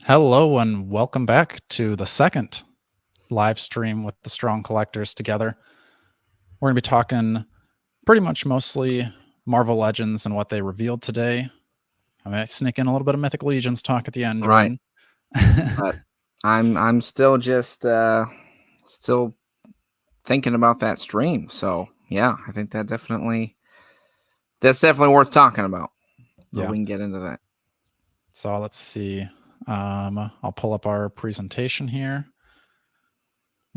Hello and welcome back to the second live stream with the Strong Collectors together. We're going to be talking pretty much mostly Marvel Legends and what they revealed today. I might sneak in a little bit of Mythic Legions talk at the end, Jordan. But I'm still just still thinking about that stream. So yeah, I think that's definitely worth talking about. But we can get into that. So let's see. I'll pull up our presentation here.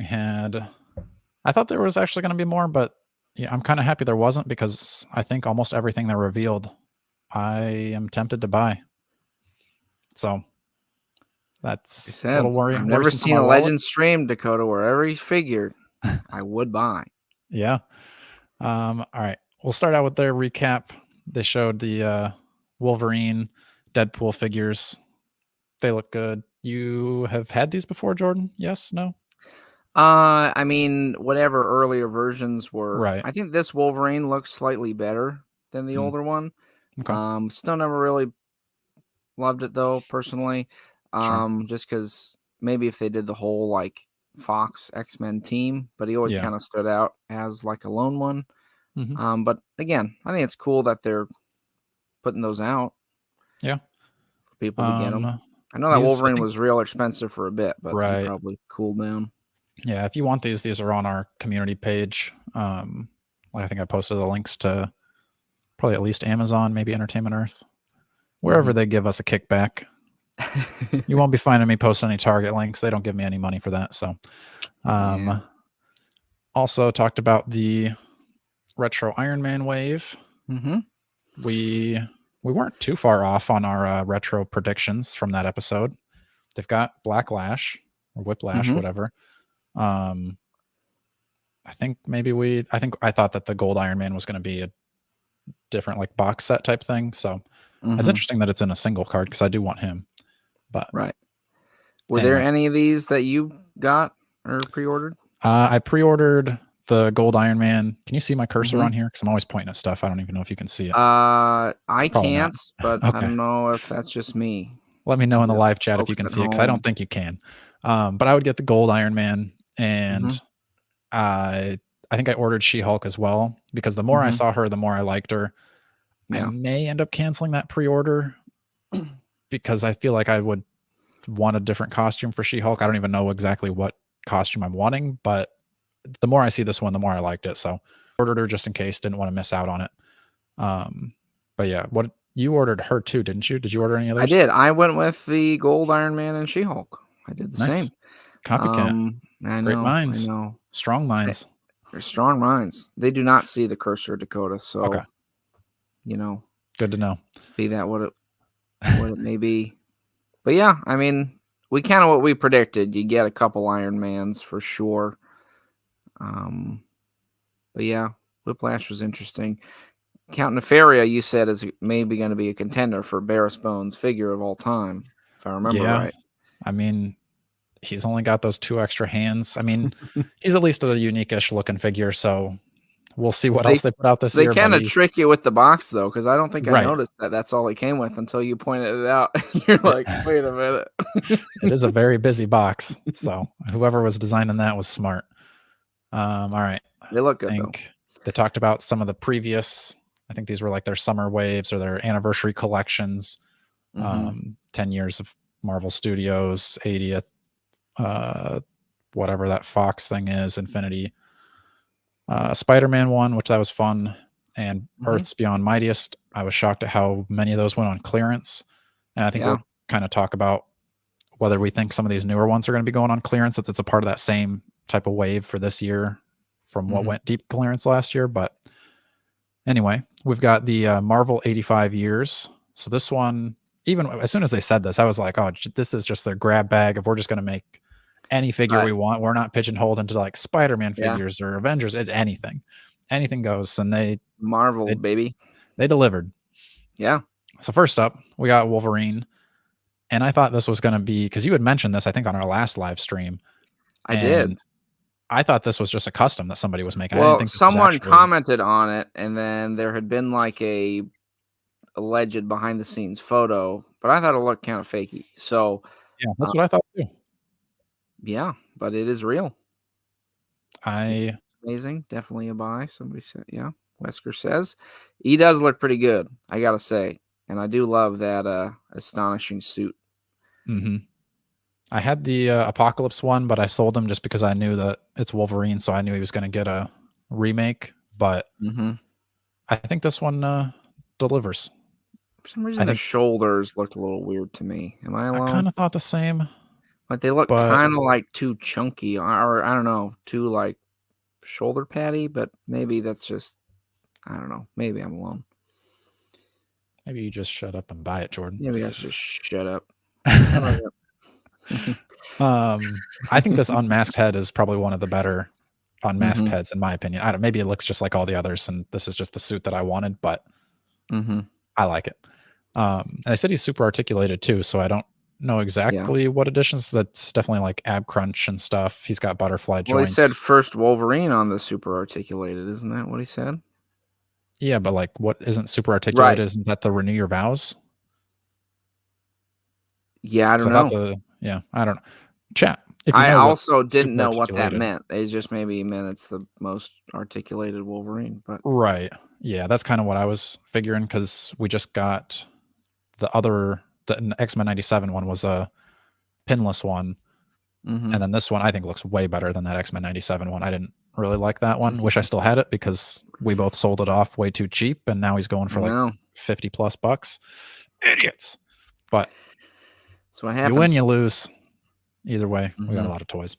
I thought there was actually going to be more, but yeah, I'm kind of happy there wasn't because I think almost everything they revealed, I am tempted to buy. So that's a little worrying. I've never seen a Legend stream, Dakota, where every figure I would buy. Yeah. All right. We'll start out with their recap. They showed the Wolverine, Deadpool figures. They look good. You have had these before, Jordan? Yes? No? I mean, whatever earlier versions were. Right. I think this Wolverine looks slightly better than the older one. Okay. Still never really loved it though, personally. Sure. Just because maybe if they did the whole like Fox X-Men team, but he always kind of stood out as like a lone one. But again, I think it's cool that they're putting those out. Yeah. For people to get them. I know that Wolverine was real expensive for a bit, but he probably cooled down. Yeah, if you want these are on our community page. I think I posted the links to probably at least Amazon, maybe Entertainment Earth, wherever they give us a kickback. You won't be finding me post any Target links. They don't give me any money for that. So, also talked about the retro Iron Man wave. We weren't too far off on our retro predictions from that episode. They've got Blacklash or Whiplash, whatever. I thought that the gold Iron Man was going to be a different like box set type thing. So it's interesting that it's in a single card because I do want him. But were there any of these that you got or pre-ordered? I pre-ordered the gold Iron Man. Can you see my cursor on here? Because I'm always pointing at stuff. I don't even know if you can see it. I can't, but okay. I don't know if that's just me. Let me know in the live chat if you can see it, because I don't think you can. But I would get the gold Iron Man, and I think I ordered She-Hulk as well, because the more I saw her, the more I liked her. I may end up canceling that pre-order because I feel like I would want a different costume for She-Hulk. I don't even know exactly what costume I'm wanting, but the more I see this one, the more I liked it. So ordered her just in case, didn't want to miss out on it. But yeah, what you ordered her too, didn't you? Did you order any others? I did. I went with the gold Iron Man and She-Hulk. I did the same. Copycat. I know. Great minds. I know. Strong minds. They're strong minds. They do not see the cursor, Dakota. So, good to know. Be that what it may be. But yeah, I mean, we kind of what we predicted. You get a couple Iron Mans for sure. But yeah, Whiplash was interesting. Count Nefaria, you said, is maybe going to be a contender for Barris Bones figure of all time, if I remember right. I mean, he's only got those 2 extra hands. I mean, he's at least a unique-ish looking figure, so we'll see what else they put out this year. They kind of trick you with the box, though, because I don't think I noticed that that's all it came with until you pointed it out. You're like, wait a minute. It is a very busy box, so whoever was designing that was smart. All right. They look good, though. They talked about some of the previous, I think these were like their summer waves or their anniversary collections. 10 years of Marvel Studios, 80th, whatever that Fox thing is, Infinity. Spider-Man one, which that was fun, and Earth's Beyond Mightiest. I was shocked at how many of those went on clearance. And I think we'll kind of talk about whether we think some of these newer ones are going to be going on clearance, since it's a part of that same type of wave for this year from what went deep clearance last year. But anyway, we've got the Marvel 85 years. So this one, even as soon as they said this, I was like, oh, this is just their grab bag of we're just going to make any figure we want. We're not pigeonholed into like Spider-Man figures or Avengers. It's anything goes. And they baby, they delivered. Yeah. So first up, we got Wolverine. And I thought this was going to be, because you had mentioned this, I think, on our last live stream. I did. I thought this was just a custom that somebody was making. Well, I didn't think someone commented on it, and then there had been like a alleged behind the scenes photo, but I thought it looked kind of fakey. So Yeah, that's what I thought too. Yeah, but it is real. I Amazing. Definitely a buy. Somebody said, yeah. Wesker says he does look pretty good, I gotta say. And I do love that astonishing suit. I had the Apocalypse one, but I sold him just because I knew that it's Wolverine, so I knew he was going to get a remake. But I think this one delivers. For some reason, the shoulders looked a little weird to me. Am I alone? I kind of thought the same. Like they look kind of like too chunky, or I don't know, too like shoulder patty. But maybe that's just, I don't know. Maybe I'm alone. Maybe you just shut up and buy it, Jordan. Maybe I should just shut up. I think this unmasked head is probably one of the better unmasked heads in my opinion. I don't. Maybe it looks just like all the others, and this is just the suit that I wanted, but I like it. And I said he's super articulated too, so I don't know exactly what additions. That's definitely like ab crunch and stuff. He's got butterfly joints. Well, he said first Wolverine on the super articulated. Isn't that what he said? Yeah, but like, what isn't super articulated? Right. Isn't that the renew your vows? Yeah, I don't know. I don't know. Chat. If you know also didn't know what that meant. It just maybe meant it's the most articulated Wolverine. But right, yeah, that's kind of what I was figuring because we just got the X-Men '97 one was a pinless one, and then this one I think looks way better than that X-Men '97 one. I didn't really like that one. Wish I still had it because we both sold it off way too cheap, and now he's going for like $50+ Idiots. But that's what happens. You win, you lose. Either way, we got a lot of toys.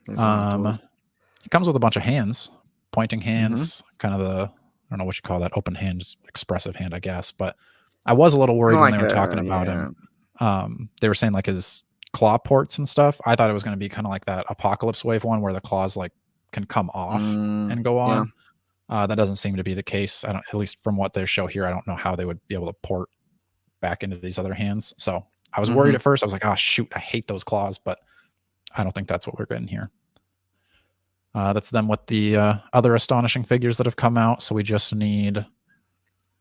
He comes with a bunch of hands, pointing hands, kind of the, I don't know what you call that, open hand, expressive hand, I guess. But I was a little worried when they were talking about him. They were saying like his claw ports and stuff. I thought it was going to be kind of like that Apocalypse Wave one where the claws like can come off and go on. That doesn't seem to be the case. I don't, at least from what they show here, I don't know how they would be able to port back into these other hands. So I was worried at first. I was like, oh, shoot, I hate those claws, but I don't think that's what we're getting here. That's them with the other astonishing figures that have come out. So we just need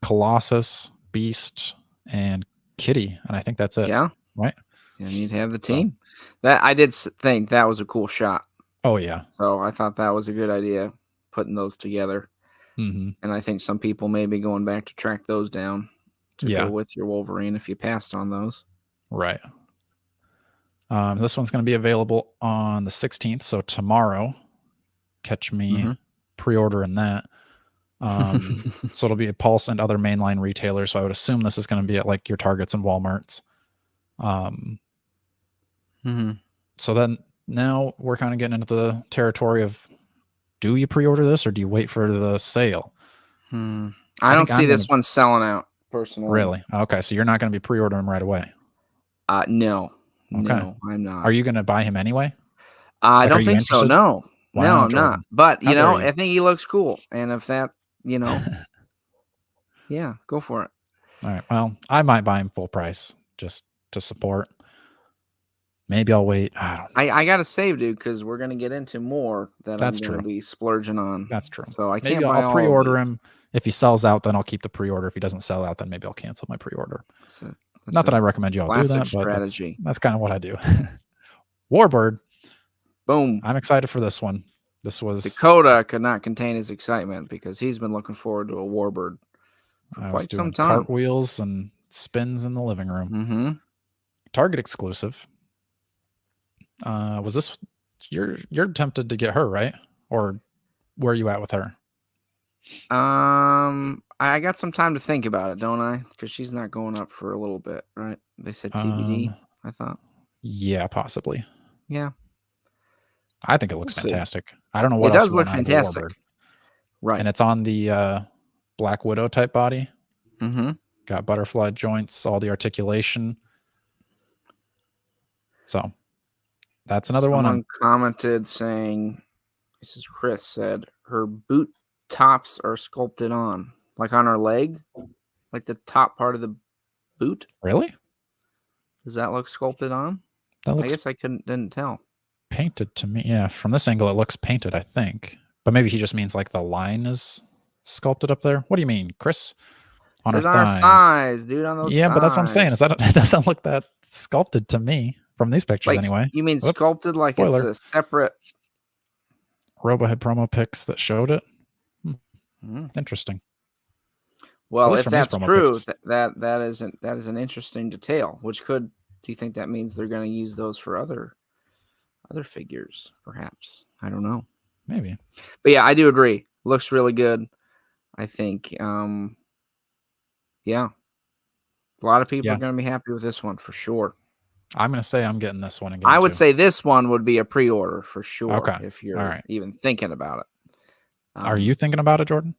Colossus, Beast, and Kitty. And I think that's it. Yeah. Right? And you'd have the team. That I did think that was a cool shot. Oh, yeah. So I thought that was a good idea, putting those together. And I think some people may be going back to track those down to go with your Wolverine if you passed on those. Right. This one's going to be available on the 16th, so tomorrow. Catch me pre-ordering that. So it'll be a Pulse and other mainline retailers. So I would assume this is going to be at like your Targets and Walmarts. So then now we're kind of getting into the territory of, do you pre-order this or do you wait for the sale? I don't see this one selling out personally. Really? Okay, so you're not going to be pre-ordering him right away. No. Okay. No, I'm not. Are you going to buy him anyway? I don't think so. No. Wow, no, I'm Jordan. not. But, you know, I think he looks cool. And if that, you know, yeah, go for it. All right. Well, I might buy him full price just to support. Maybe I'll wait. I don't know. I got to save, dude, because we're going to get into more that I'm going to be splurging on. That's true. So I can't buy I'll pre-order him. If he sells out, then I'll keep the pre-order. If he doesn't sell out, then maybe I'll cancel my pre-order. Not that I recommend you all do that, but that's kind of what I do. Warbird. Boom. I'm excited for this one. This was Dakota could not contain his excitement because he's been looking forward to a Warbird for quite some time. Cartwheels and spins in the living room. Target exclusive. Was this you're tempted to get her, right? Or where are you at with her? I got some time to think about it, don't I? Because she's not going up for a little bit, right? They said TBD, I thought. Yeah, possibly. Yeah. I think it looks fantastic. I don't know what else. It does does look fantastic. Right. And it's on the Black Widow type body. Mm-hmm. Got butterfly joints, all the articulation. So that's another one. Someone commented saying, this is Chris said, her boot tops are sculpted on, like on her leg, like the top part of the boot. Really? Does that look sculpted on? That looks I guess I didn't tell. Painted to me. Yeah, from this angle, it looks painted, I think. But maybe he just means like the line is sculpted up there. What do you mean, Chris? on her Says on her thighs. thighs, dude, on those Yeah, but that's what I'm saying. thighs. Is that it doesn't look that sculpted to me from these pictures Like, anyway. you mean Whoop, sculpted like spoiler. it's a separate... Robo had promo pics that showed it. Hmm. Interesting. At Well, least if from these that's promo true, pics. that is an interesting detail. Which could... Do you think that means they're going to use those for other figures? Perhaps, I don't know. Maybe. But yeah, I do agree. Looks really good. I think, yeah, a lot of people are going to be happy with this one for sure. I'm going to say I'm getting this one again. I would say this one would be a pre-order for sure. Okay. If you're even thinking about it. Are you thinking about it, Jordan?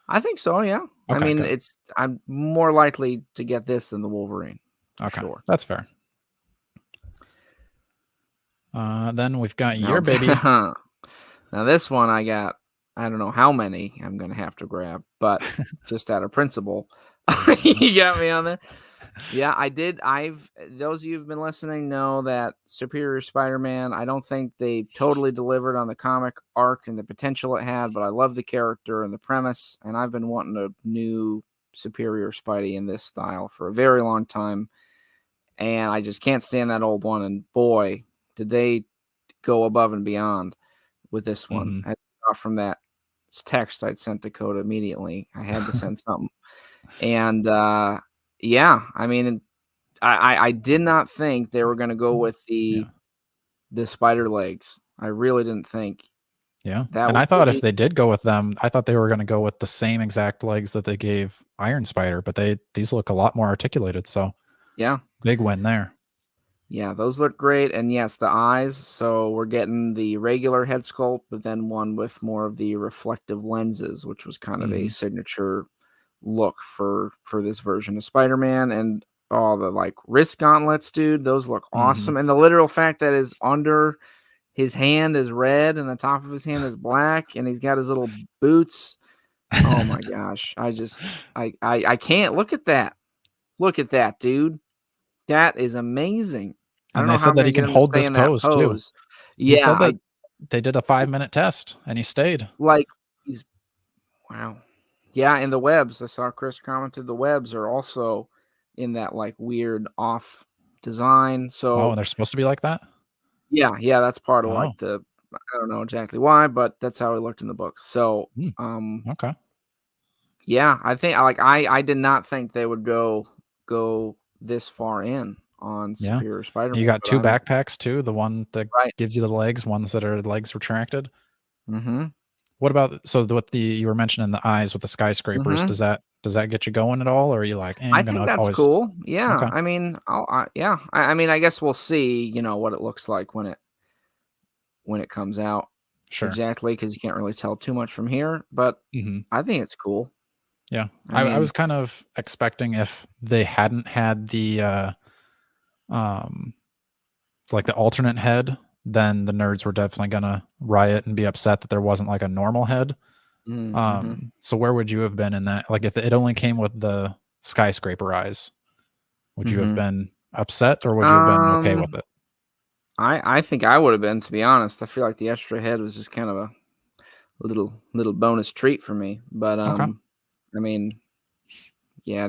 I think so. Yeah. Okay, I mean, good. I'm more likely to get this than the Wolverine. Okay, sure. That's fair. Then we've got your baby. Now this one I got. I don't know how many I'm going to have to grab, but just out of principle, you got me on there. Yeah, I did. Those of you who've been listening know that Superior Spider-Man, I don't think they totally delivered on the comic arc and the potential it had, but I love the character and the premise, and I've been wanting a new Superior Spidey in this style for a very long time, and I just can't stand that old one, and boy, did they go above and beyond with this one. I saw from that text I'd sent Dakota immediately. I had to send something. And yeah, I mean, I did not think they were going to go with the spider legs. I really didn't think. Yeah. And I thought if they did go with them, I thought they were going to go with the same exact legs that they gave Iron Spider, but these look a lot more articulated. So yeah, big win there. Yeah, those look great. And yes, the eyes. So we're getting the regular head sculpt, but then one with more of the reflective lenses, which was kind of a signature look for this version of Spider-Man. And all the like wrist gauntlets, dude, those look awesome. And the literal fact that his under his hand is red and the top of his hand is black, and he's got his little boots. Oh my gosh. I can't look at that. Look at that, dude. That is amazing. And they said that he can hold this pose too. He said Yeah, that they did a 5-minute test and he stayed. like he's wow. Yeah, and the webs. I saw Chris commented the webs are also in that like weird off design. So they're supposed to be like that? Yeah, that's part of like the I don't know exactly why, but that's how it looked in the books. So okay. Yeah, I think I did not think they would go this far in on Superior Spider-Man. You got two backpacks too, the one that gives you the legs, ones that are legs retracted. What about what you were mentioning, the eyes with the skyscrapers? Does that get you going at all, or are you like, I think that's cool. Yeah. Okay. I mean, I mean, I guess we'll see, what it looks like when it comes out. Sure. Exactly, because you can't really tell too much from here, but I think it's cool. Yeah. I was kind of expecting if they hadn't had the like the alternate head, then the nerds were definitely gonna riot and be upset that there wasn't like a normal head. So where would you have been in that? Like if it only came with the skyscraper eyes, would you have been upset, or would you have been okay with it? I think I would have been, to be honest. I feel like the extra head was just kind of a little bonus treat for me. But I mean, yeah,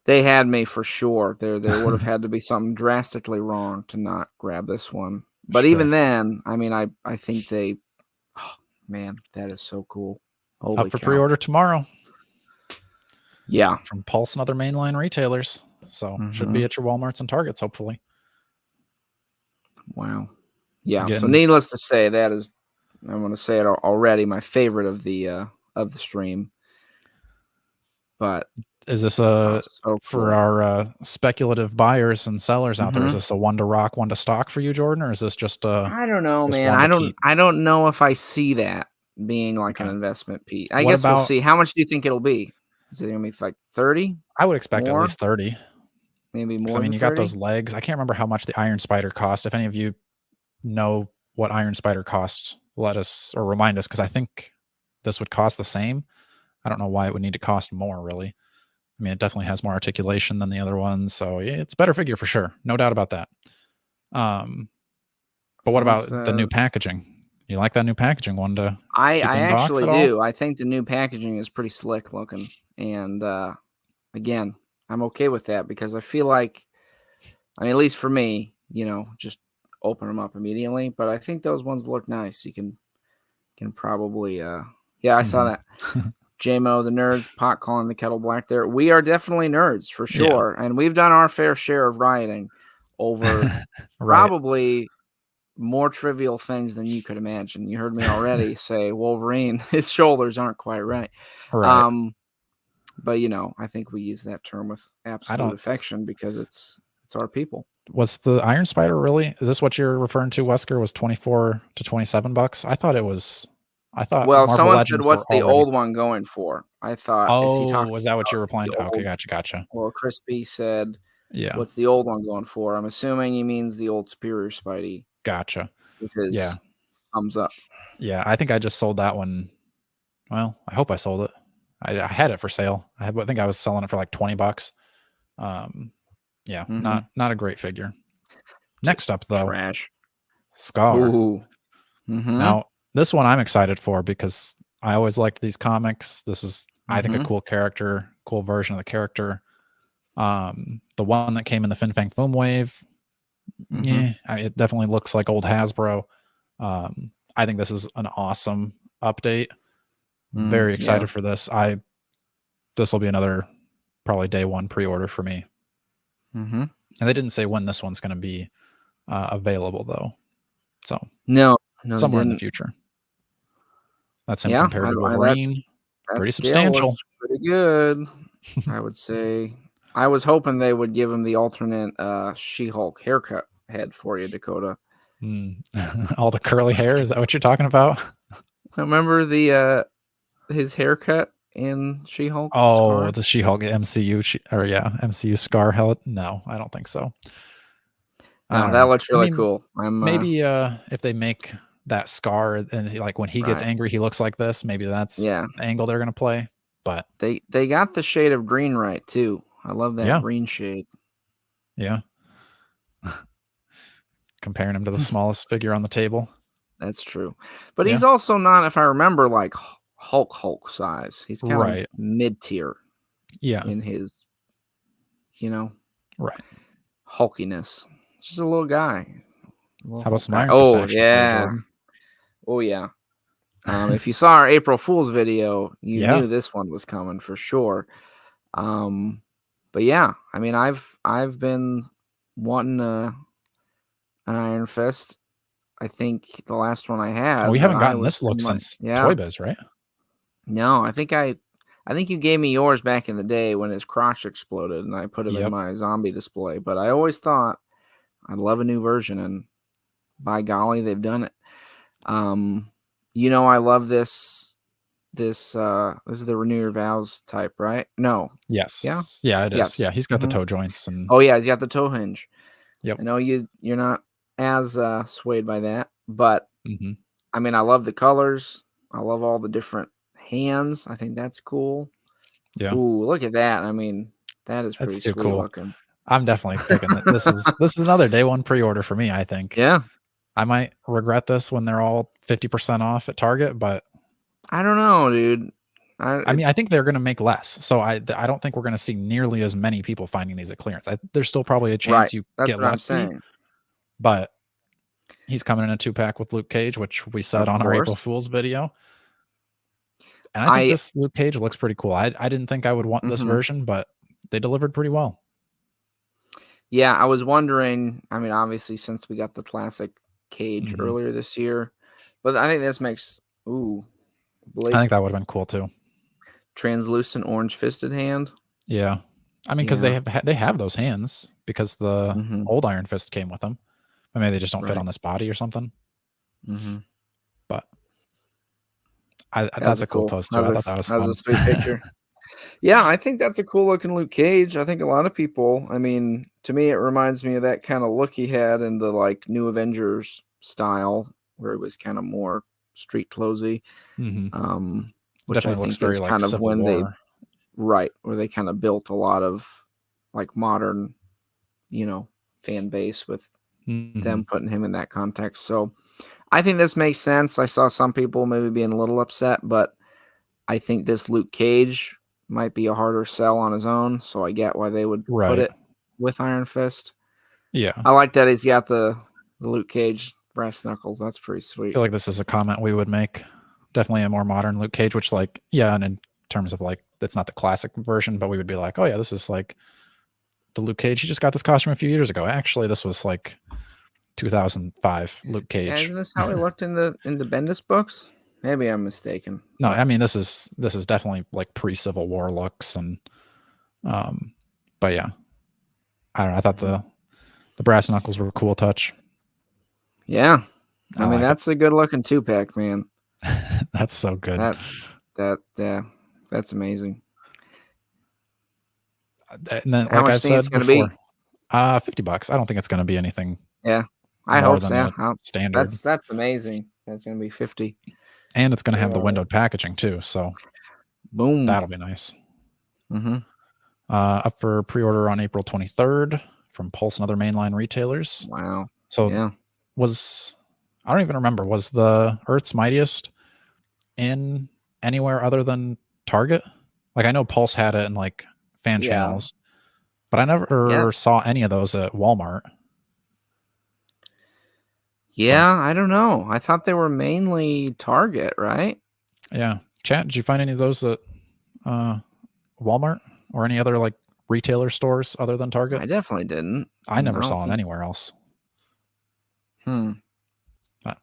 they had me for sure. There would have had to be something drastically wrong to not grab this one. But even then, I mean, I think they, oh man, that is so cool. Holy Up for cow. pre-order tomorrow. Yeah. From Pulse and other mainline retailers. So should be at your Walmarts and Targets, hopefully. Wow. Yeah. So needless to say, that is, I'm going to say it already, my favorite of the stream. But is this for our speculative buyers and sellers out there? Is this a one to rock, one to stock for you, Jordan, or is this just I don't know, man. I don't know if I see that being like an investment piece. I guess we'll see. How much do you think it'll be? Is it gonna be like 30? I would expect at least 30. Maybe more. I mean, you got those legs. I can't remember how much the Iron Spider cost. If any of you know what Iron Spider costs, let us or remind us, because I think this would cost the same. I don't know why it would need to cost more, really. I mean, it definitely has more articulation than the other ones, so yeah, it's a better figure for sure, no doubt about that. But what about the new packaging? You like that new packaging one to? I actually do. I think the new packaging is pretty slick looking. And again, I'm okay with that because I feel like, I mean, at least for me, just open them up immediately. But I think those ones look nice. You can probably I saw that. JMO, the nerds, pot calling the kettle black there. We are definitely nerds for sure. Yeah. And we've done our fair share of rioting over probably more trivial things than you could imagine. You heard me already say Wolverine, his shoulders aren't quite right. Right. But I think we use that term with absolute affection because it's our people. Was the Iron Spider really? Is this what you're referring to, Wesker? Was $24 to $27? I thought it was. Well, Marvel someone Legends said, "What's the old one going for?" I thought. Oh, was that what you were replying to? Okay, gotcha. Well, Crispy said, "Yeah, what's the old one going for?" I'm assuming he means the old Superior Spidey. Gotcha. With his thumbs up. Yeah, I think I just sold that one. Well, I hope I sold it. I had it for sale. I think I was selling it for like $20. Not a great figure. Next up, though, trash. Skaar. Now, this one I'm excited for because I always liked these comics. This is, I think, a cool character, cool version of the character. The one that came in the Fin Fang Foom wave, it definitely looks like old Hasbro. I think this is an awesome update. Very excited for this. This will be another probably day one pre-order for me. And they didn't say when this one's going to be available, though. So no, somewhere in the future. That's him compared to Wolverine. Pretty substantial. Pretty good. I would say. I was hoping they would give him the alternate She-Hulk haircut head for you, Dakota. All the curly hair. Is that what you're talking about? Remember his haircut in She-Hulk? Oh, Skaar? The She-Hulk MCU MCU Skaar held? No, I don't think so. No, that looks really cool. Maybe if they make that Skaar and like when he gets angry, he looks like this. Maybe that's the angle they're gonna play. But they got the shade of green right too. I love that green shade. Yeah. Comparing him to the smallest figure on the table. That's true. But he's also not, if I remember, like Hulk size. He's kind of mid-tier. Yeah. In his, right. hulkiness. Just a little guy. How about some Iron Fist action? Oh, yeah. If you saw our April Fool's video, you knew this one was coming for sure. But yeah, I mean, I've been wanting an Iron Fist. I think the last one I had. We haven't gotten this look since Toy Biz, right? No, I think you gave me yours back in the day when his crotch exploded, and I put him in my zombie display. But I always thought I'd love a new version, and by golly, they've done it. I love this. This is the Renew Your Vows type, right? No. Yes. Yeah, it is. Yeah, he's got the toe joints and. Oh yeah, he's got the toe hinge. Yep. I know you're not as swayed by that, but I mean, I love the colors. I love all the different hands. I think that's cool. Yeah. Ooh, look at that. I mean, that is pretty sweet looking. I'm definitely picking it. This is another day one pre-order for me, I think. Yeah. I might regret this when they're all 50% off at Target, but I don't know, dude. I mean, I think they're going to make less. So I don't think we're going to see nearly as many people finding these at clearance. There's still probably a chance you get lucky. I'm saying. But he's coming in a 2-pack with Luke Cage, which we said on our April Fool's video. And I think this Luke Cage looks pretty cool. I didn't think I would want this version, but they delivered pretty well. Yeah, I was wondering, I mean, obviously, since we got the classic Cage earlier this year, but I think this makes, I think that would have been cool too. Translucent orange fisted hand. Yeah. I mean, because they have those hands because the old Iron Fist came with them. I mean, they just don't fit on this body or something. But that's a cool post too. I thought that was fun. That was a sweet picture. Yeah, I think that's a cool looking Luke Cage. I think a lot of people, I mean, to me, it reminds me of that kind of look he had in the like New Avengers style, where it was kind of more street clothy. Which definitely I think is kind of when where they kind of built a lot of like modern, fan base with them putting him in that context. So I think this makes sense. I saw some people maybe being a little upset, but I think this Luke Cage might be a harder sell on his own, so I get why they would Right. put it with Iron Fist. Yeah. I like that he's got the Luke Cage brass knuckles. That's pretty I sweet. feel like this is a comment we would make. Definitely a more modern Luke Cage, which like, yeah, and in terms of like, it's not the classic version, but we would be like, oh yeah, this is like the Luke Cage. He just got this costume a few years ago. Actually, this was like 2005 Luke Cage. Yeah, isn't this how he looked in the Bendis books? Maybe I'm mistaken. No, I mean this is definitely like pre-Civil War looks, and but yeah, I don't know. I thought the brass knuckles were a cool touch. Yeah, I mean like that's a good looking 2-pack, man. That's so good. That's amazing. And then, How like much I've think it's said gonna before, be? $50. I don't think it's going to be anything. Yeah, I more hope than so. the standard. That's amazing. That's gonna be 50, and it's going to have the windowed packaging too. So, boom, that'll be nice. Mm-hmm. Up for pre-order on April 23rd from Pulse and other mainline retailers. Wow. So yeah, I don't even remember, was the Earth's Mightiest in anywhere other than Target? Like I know Pulse had it in like fan channels, but I never saw any of those at Walmart. Yeah, so, I don't know. I thought they were mainly Target, right? Yeah. Chat, did you find any of those at Walmart or any other like retailer stores other than Target? I definitely didn't. I never saw them anywhere else. But,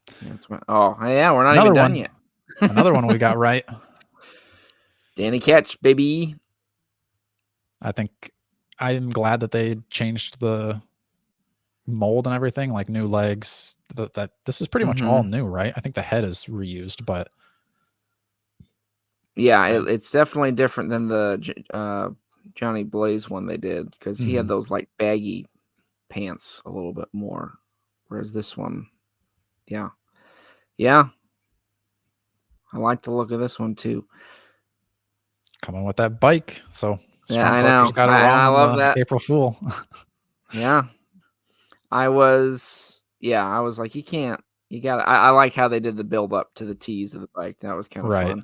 oh, yeah, we're not even done yet. Another one we got right. Danny Ketch, baby. I think I'm glad that they changed the mold and everything, like new legs. That this is pretty much all new, right? I think the head is reused, but yeah, it's definitely different than the Johnny Blaze one they did, because he had those like baggy pants a little bit more, whereas this one, yeah, I like the look of this one too. Coming with that bike, so yeah, I know. Got it wrong. I love that April Fool. Yeah, I was like, you can't. You got. I like how they did the build up to the tease of the bike. That was kind of fun.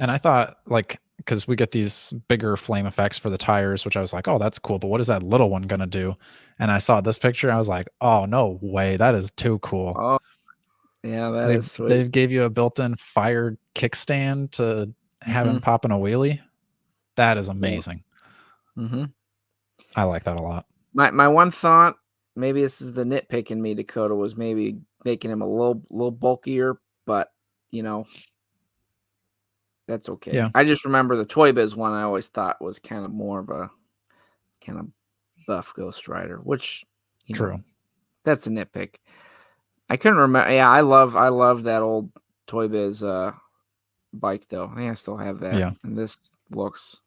And I thought, like, because we get these bigger flame effects for the tires, which I was like, oh, that's cool. But what is that little one gonna do? And I saw this picture, and I was like, oh no way, that is too cool. Oh, yeah, that is sweet. They gave you a built-in fired kickstand to have him pop in a wheelie. That is amazing. I like that a lot. My one thought, maybe this is the nitpick in me, Dakota, was maybe making him a little bulkier, but you know, that's okay. Yeah. I just remember the Toy Biz one I always thought was kind of more of a kind of buff Ghost Rider, which True. That's a nitpick. I couldn't remember. Yeah, I love that old Toy Biz bike though. I think I still have that. Yeah. And this looks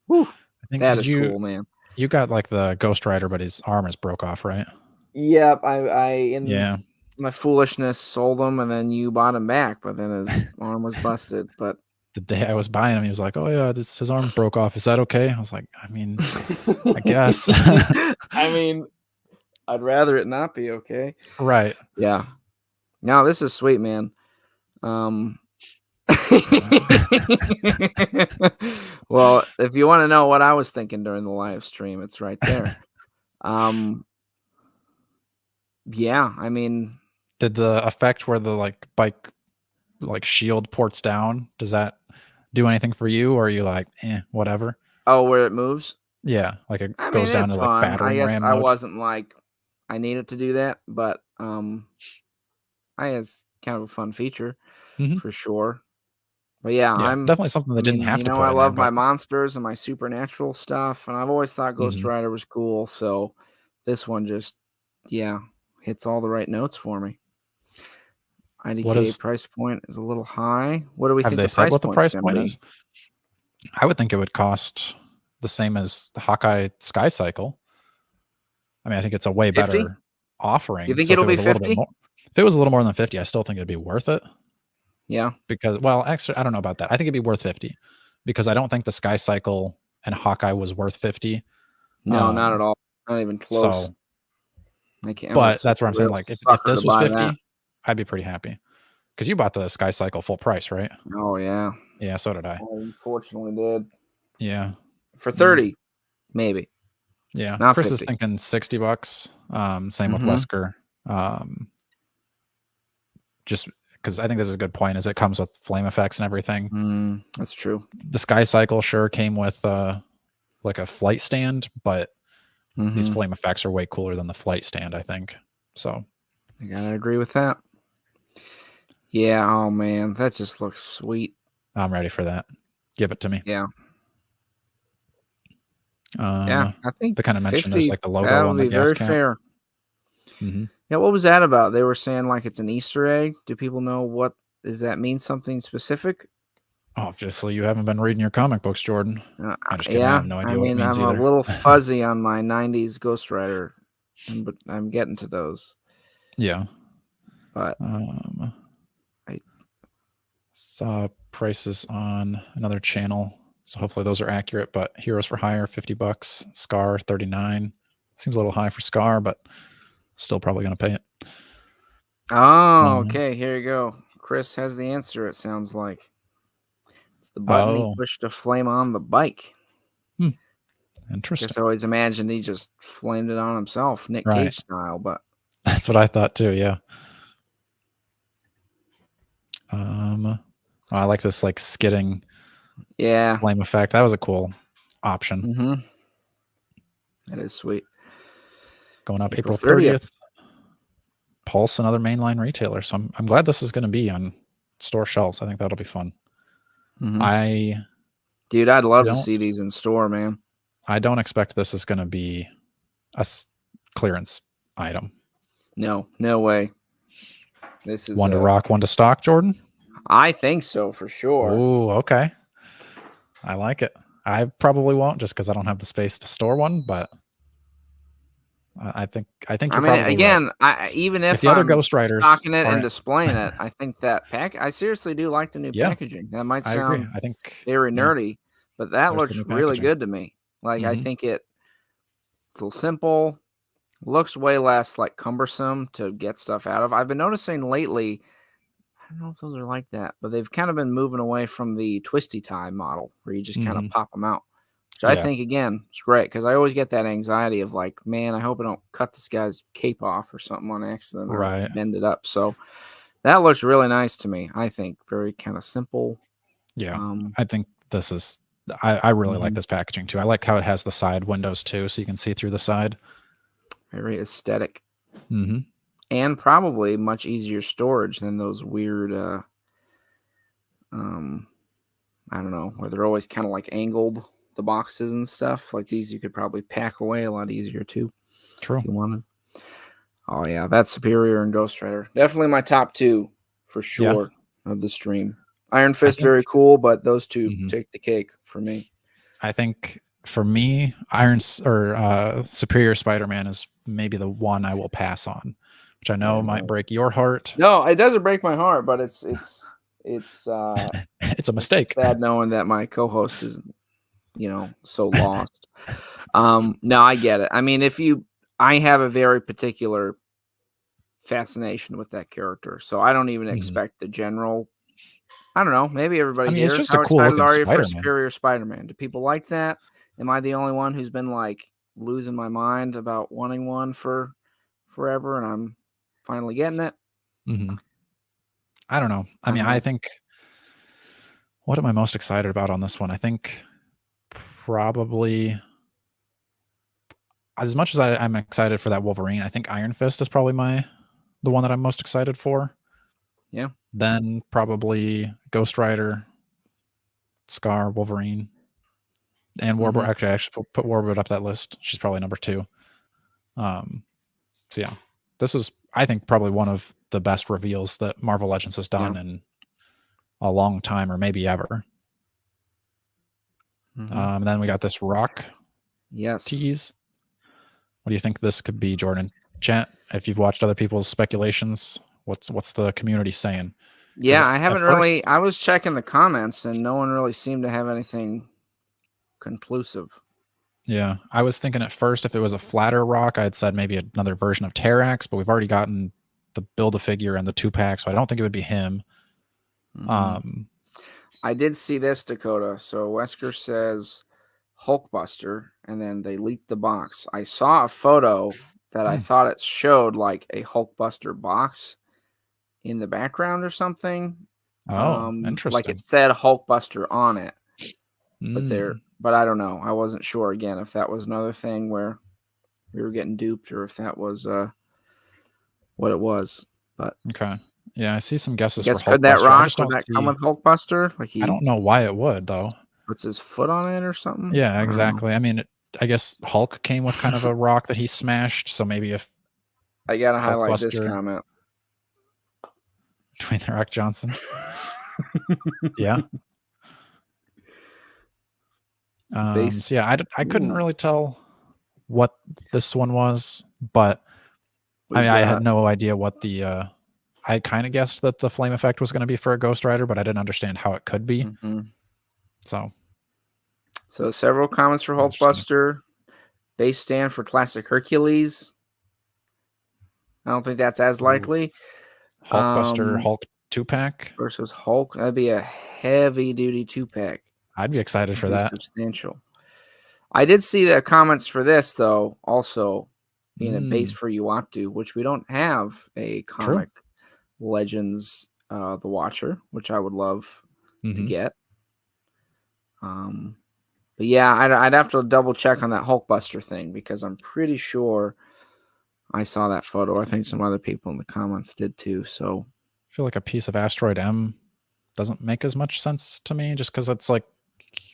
whew, that is cool, man. You got like the Ghost Rider, but his arm is broke off, right? Yep. I my foolishness sold him, and then you bought him back, but then his arm was busted. But the day I was buying him, he was like, oh yeah, his arm broke off. Is that okay? I was like, I mean, I guess. I mean, I'd rather it not be okay. Right. Yeah. No, this is sweet, man. Well, if you want to know what I was thinking during the live stream, it's right there. Yeah, I mean, did the effect where the like bike like shield ports down, does that do anything for you, or are you like whatever? Oh, where it moves? Yeah, like it goes down to like battering ram mode. I wasn't like I need it to do that, but it's kind of a fun feature for sure. But yeah, I'm definitely something that didn't have to. I love my monsters and my supernatural stuff, and I've always thought Ghost Rider was cool. So this one just hits all the right notes for me. IDK price point is a little high. What do we think? Have they said what the price point is? I would think it would cost the same as the Hawkeye Sky Cycle. I mean, I think it's a way 50? Better offering. You think it'll be 50? If it was a little more than 50, I still think it'd be worth it. Yeah. Because, well, actually, I don't know about that. I think it'd be worth 50 because I don't think the Sky Cycle and Hawkeye was worth 50. No, not at all. Not even close. So, but that's what I'm saying. Like, if this was 50, I'd be pretty happy because you bought the Sky Cycle full price, right? Oh, yeah. Yeah, so did I. I unfortunately did. Yeah. For 30, maybe. Yeah. Not Chris 50. is thinking $60. Same with Wesker. Just because I think this is a good point, is it comes with flame effects and everything. That's true. The Sky Cycle sure came with like a flight stand, but these flame effects are way cooler than the flight stand, I think. So I gotta agree with that. Yeah, oh man, that just looks sweet. I'm ready for that. Give it to me. Yeah. Yeah, I think they kind of mentioned 50, there's like the logo that on would the be gas very cap. fair. Yeah, what was that about? They were saying like it's an Easter egg. Do people know what does that mean? Something specific? Obviously, you haven't been reading your comic books, Jordan. I just kidding. I Yeah, have no idea what it mean, means I'm a either. little fuzzy on my 90s Ghost Rider, but I'm getting to those. Yeah. But I saw prices on another channel, so hopefully those are accurate. But Heroes for Hire, $50. Skaar, $39. Seems a little high for Skaar, but still probably going to pay it. oh, okay, here you go. Chris has the answer, it sounds like. It's the button he pushed to flame on the bike. Interesting. I guess I always imagined he just flamed it on himself, Nick Cage style, but that's what I thought too, yeah. I like this like skidding flame effect. That was a cool option. That is sweet. Going up April 30th. Pulse, another mainline retailer. So I'm glad this is going to be on store shelves. I think that'll be fun. Dude, I'd love to see these in store, man. I don't expect this is going to be a clearance item. No way. This is one to rock, one to stock, Jordan? I think so, for sure. Oh, okay. I like it. I probably won't, just because I don't have the space to store one, but I think you're probably again, right. Even if the other Ghost Riders stocking it and displaying it, I think that I seriously do like the new packaging. That might sound I think very nerdy, but that looks really good to me. Like I think it's a little simple, looks way less like cumbersome to get stuff out of. I've been noticing lately, I don't know if those are like that, but they've kind of been moving away from the twisty tie model where you just kind of pop them out. Which I think, again, it's great because I always get that anxiety of like, man, I hope I don't cut this guy's cape off or something on accident or bend it up. So that looks really nice to me, I think. Very kind of simple. Yeah, I think this is, I really like this packaging too. I like how it has the side windows too, so you can see through the side. Very aesthetic. And probably much easier storage than those weird, I don't know, where they're always kind of like angled, the boxes and stuff. Like these you could probably pack away a lot easier too. True. If you wanted. Oh yeah, that's Superior and Ghost Rider. Definitely my top two for sure of the stream. Iron Fist, very cool, but those two take the cake for me. I think for me, Superior Spider-Man is maybe the one I will pass on, which I know might break your heart. No, it doesn't break my heart, but it's it's a mistake. Sad knowing that my co-host is, so lost. No, I get it. I mean, I have a very particular fascination with that character, so I don't even expect the general. I don't know. Maybe everybody here. It's just a cool looking Spider-Man. For Superior Spider-Man? Do people like that? Am I the only one who's been like losing my mind about wanting one for forever, and I'm finally getting it? I don't know. I mean, I think, what am I most excited about on this one? I think probably, as much as I'm excited for that Wolverine, I think Iron Fist is probably the one that I'm most excited for. Yeah. Then probably Ghost Rider, Skaar, Wolverine, and Warbird. Actually, I should put Warbird up that list. She's probably number 2. So yeah, this is, I think, probably one of the best reveals that Marvel Legends has done in a long time, or maybe ever. Then we got this Rock tease. What do you think this could be, Jordan? Chat, if you've watched other people's speculations, what's the community saying? Yeah, I haven't really. I was checking the comments, and no one really seemed to have anything conclusive. Yeah, I was thinking at first if it was a flatter Rock, I had said maybe another version of Terrax, but we've already gotten the Build-A-Figure and the 2-pack, so I don't think it would be him. I I did see this, Dakota. So Wesker says Hulkbuster, and then they leaked the box. I saw a photo that I thought it showed like a Hulkbuster box in the background or something. Oh, Like it interesting. said Hulkbuster on it, Mm. but I don't know. I wasn't sure again if that was another thing where we were getting duped or if that was what it was. But Okay. Yeah, I see some I guesses for guess could that Hulkbuster. I rock just would don't that come see. with Hulkbuster? Like I he don't know why it would though. puts his foot on it or something? Yeah, I don't know. exactly. I mean, I guess Hulk came with kind of a rock that he smashed. So maybe if I gotta highlight this Hulkbuster comment. Dwayne the Rock Johnson. Yeah. So yeah, I couldn't really tell what this one was, but I mean, I had no idea what the. I kind of guessed that the flame effect was going to be for a Ghost Rider, but I didn't understand how it could be. So several comments for Hulkbuster. Base stand for Classic Hercules. I don't think that's as likely. Hulkbuster Hulk 2-pack versus Hulk. That'd be a heavy duty 2-pack. I'd be excited for that. Substantial. I did see the comments for this though, also being a base for Uatu, which we don't have a comic Legends the Watcher, which I would love to get. But yeah, I'd have to double check on that Hulkbuster thing because I'm pretty sure I saw that photo. I think some other people in the comments did too. So I feel like a piece of Asteroid M doesn't make as much sense to me just because it's like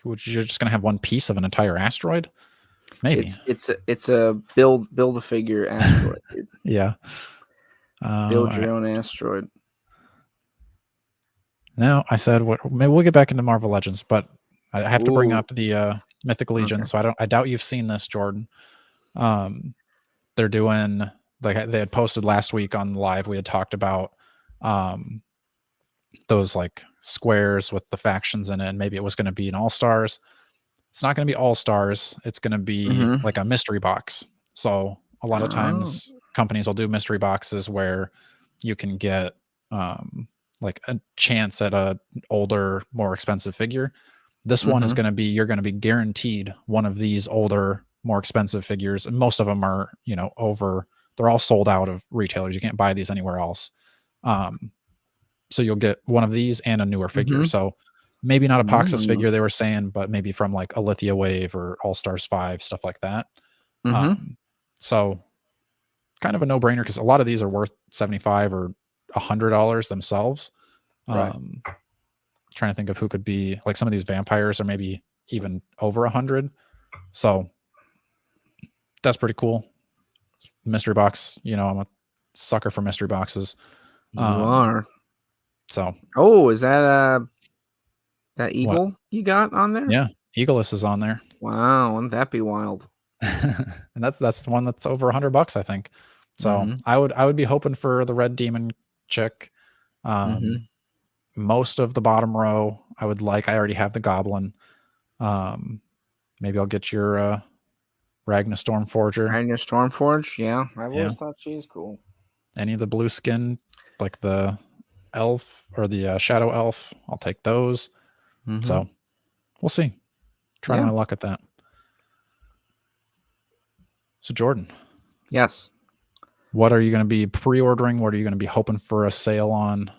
you're just gonna have one piece of an entire asteroid. Maybe it's a build a figure asteroid, dude. Yeah. Build your own asteroid. No, I said maybe we'll get back into Marvel Legends, but I have to bring up the Mythic Legions. Okay. So I doubt you've seen this, Jordan. They're doing they had posted last week on live. We had talked about those like squares with the factions in it, and maybe it was going to be an all-stars. It's not going to be all-stars. It's going to be like a mystery box. So a lot of times companies will do mystery boxes where you can get like a chance at a older, more expensive figure. This one is going to be, you're going to be guaranteed one of these older, more expensive figures. And most of them are, they're all sold out of retailers. You can't buy these anywhere else. So you'll get one of these and a newer figure. So maybe not a Poxus figure they were saying, but maybe from like Alithia Wave or All Stars 5, stuff like that. So kind of a no-brainer because a lot of these are worth $75 or $100 themselves. Trying to think of who could be like some of these vampires are maybe even over 100. So that's pretty cool. Mystery box, I'm a sucker for mystery boxes. You are. So is that that eagle you got on there? Yeah, Eagleus is on there. Wow, wouldn't that be wild? And that's the one that's over $100, I think. So I would be hoping for the red demon chick. Most of the bottom row I already have the goblin. Maybe I'll get your Ragnar Stormforger. Ragnar Stormforge, yeah. I've always thought she's cool. Any of the blue skin, like the elf or the shadow elf, I'll take those. So we'll see. Trying my luck at that. So Jordan. Yes. What are you going to be pre-ordering? What are you going to be hoping for a sale on?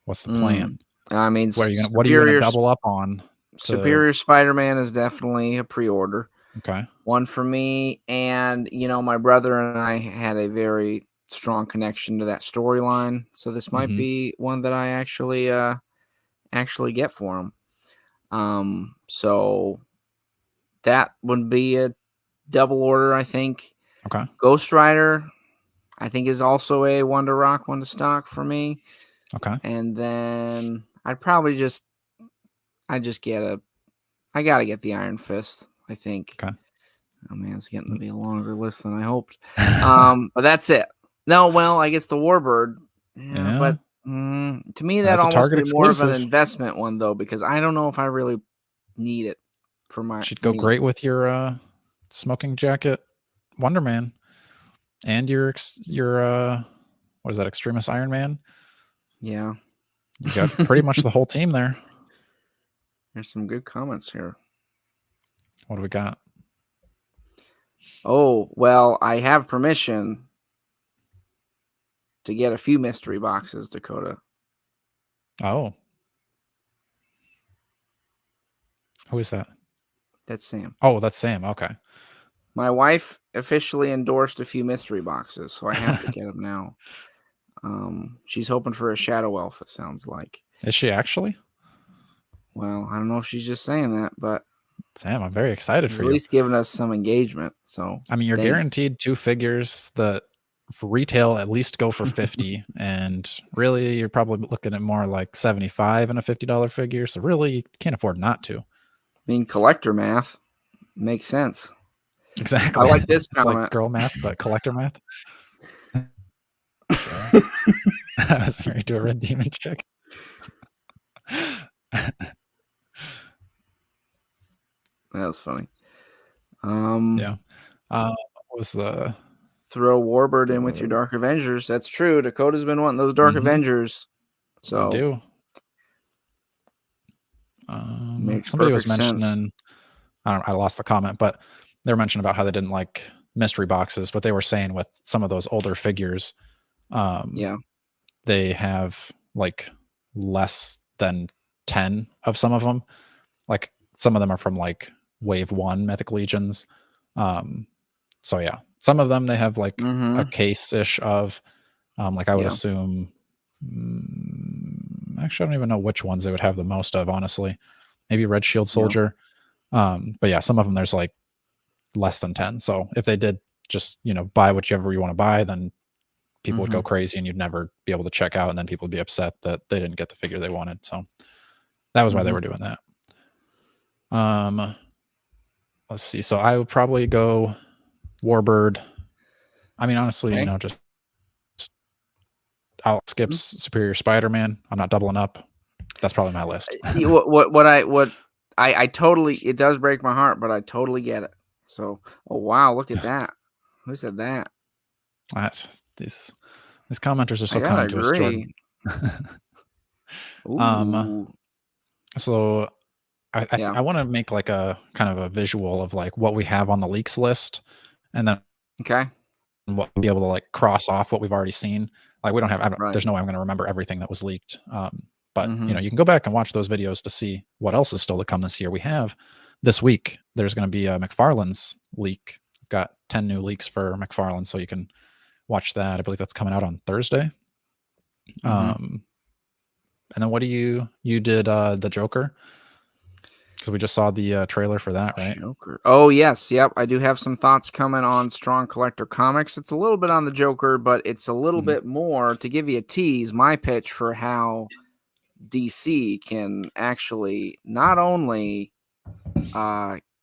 What's the plan? I mean, what are you going to double up on? Superior Spider-Man is definitely a pre-order. Okay. One for me, and my brother and I had a very strong connection to that storyline, so this might be one that I actually get for him. So that would be a double order, I think. Okay. Ghost Rider, I think, is also a one to rock, one to stock for me. Okay. And then I'd probably I gotta get the Iron Fist, I think. Okay. Oh man, it's getting to be a longer list than I hoped. But that's it. No, well, I guess the Warbird. Yeah. But to me, that almost be more of an investment one though, because I don't know if I really need it for my. Should go great with your smoking jacket, Wonder Man, and your what is that, Extremis, Iron Man? Yeah, you got pretty much the whole team there. Yeah. You got pretty much the whole team there. There's some good comments here. What do we got? Oh, well, I have permission to get a few mystery boxes, Dakota. Oh. Who is that? That's Sam. Oh, that's Sam. Okay. My wife officially endorsed a few mystery boxes, so I have to get them now. She's hoping for a Shadow Elf, it sounds like. Is she actually? Well, I don't know if she's just saying that, but Sam, I'm very excited for at you. least giving us some engagement. So I mean, you're guaranteed 2 figures that for retail at least go for 50, and really you're probably looking at more like 75 and a $50 figure. So really, you can't afford not to. I mean, collector math makes sense. Exactly. I like this It's comment. like girl math, but collector math. I was married to a red demon chick. That was funny. Yeah. What was the throw Warbird in with your Dark Avengers? That's true. Dakota's been wanting those Dark Avengers. So we do. Makes somebody was perfect sense. mentioning, I lost the comment, but they were mentioning about how they didn't like mystery boxes, but they were saying with some of those older figures, yeah, they have like less than 10 of some of them. Like some of them are from like wave 1 Mythic Legions. So yeah, some of them they have like a case-ish of, like I would assume, actually I don't even know which ones they would have the most of, honestly. Maybe Red Shield Soldier. But yeah, some of them there's like less than 10. So if they did just, buy whichever you want to buy, then people would go crazy and you'd never be able to check out, and then people would be upset that they didn't get the figure they wanted. So that was why they were doing that. Let's see. So I would probably go Warbird. I mean, honestly, just I'll skip Superior Spider-Man. I'm not doubling up. That's probably my list. I totally, it does break my heart, but I totally get it. So, oh wow, look at that. Who said that? These commenters are so kind to us, Jordan. So I want to make like a kind of a visual of like what we have on the leaks list, and then we'll be able to like cross off what we've already seen. Like we don't have, there's no way I'm going to remember everything that was leaked. But you can go back and watch those videos to see what else is still to come this year. We have this week, there's going to be a McFarlane's leak. We've got 10 new leaks for McFarlane, so you can watch that. I believe that's coming out on Thursday. And then what do you did the Joker? Because we just saw the trailer for that, right? Joker. Oh, yes. Yep. I do have some thoughts coming on Strong Collector Comics. It's a little bit on the Joker, but it's a little bit more to give you a tease, my pitch for how DC can actually not only